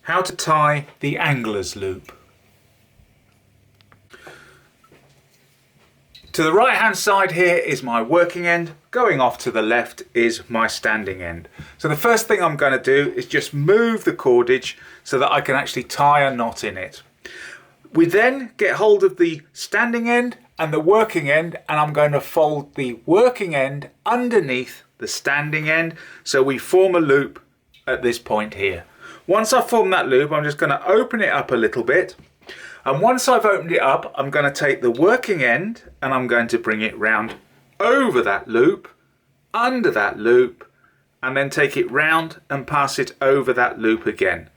how to tie the angler's loop. To the right hand side here is my working end, going off to the left is my standing end. So the first thing I'm going to do is just move the cordage so that I can actually tie a knot in it. We then get hold of the standing end and the working end, and I'm going to fold the working end underneath the standing end so we form a loop at this point here. Once I form that loop, I'm just going to open it up a little bit. And once I've opened it up, I'm going to take the working end and I'm going to bring it round over that loop, under that loop, and then take it round and pass it over that loop again.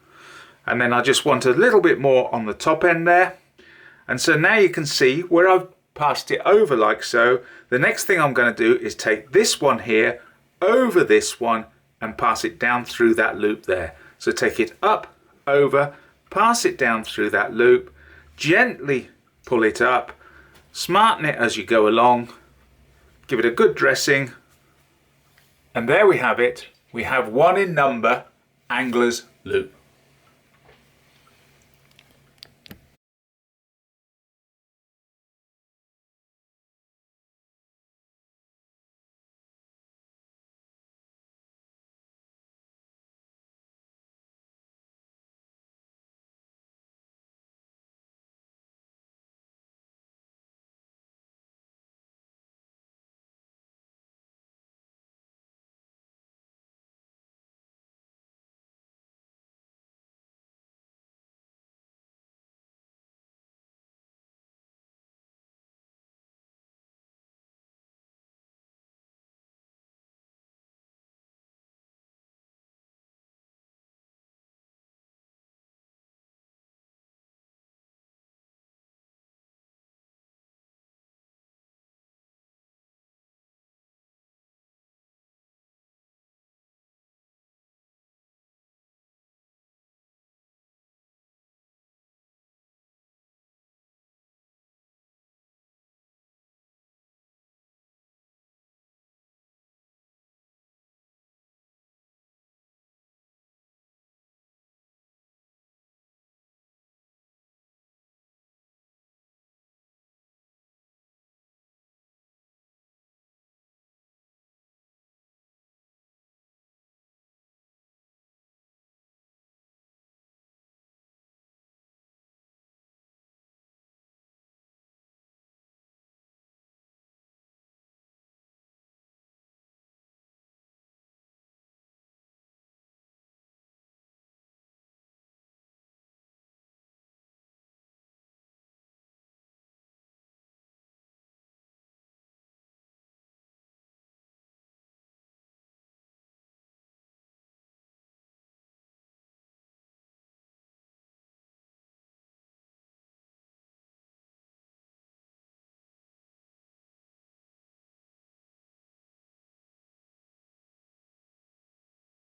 And then I just want a little bit more on the top end there. And so now you can see where I've passed it over like so. The next thing I'm going to do is take this one here over this one and pass it down through that loop there. So take it up, over, pass it down through that loop, gently pull it up, smarten it as you go along, give it a good dressing, and there we have it. We have one in number angler's loop.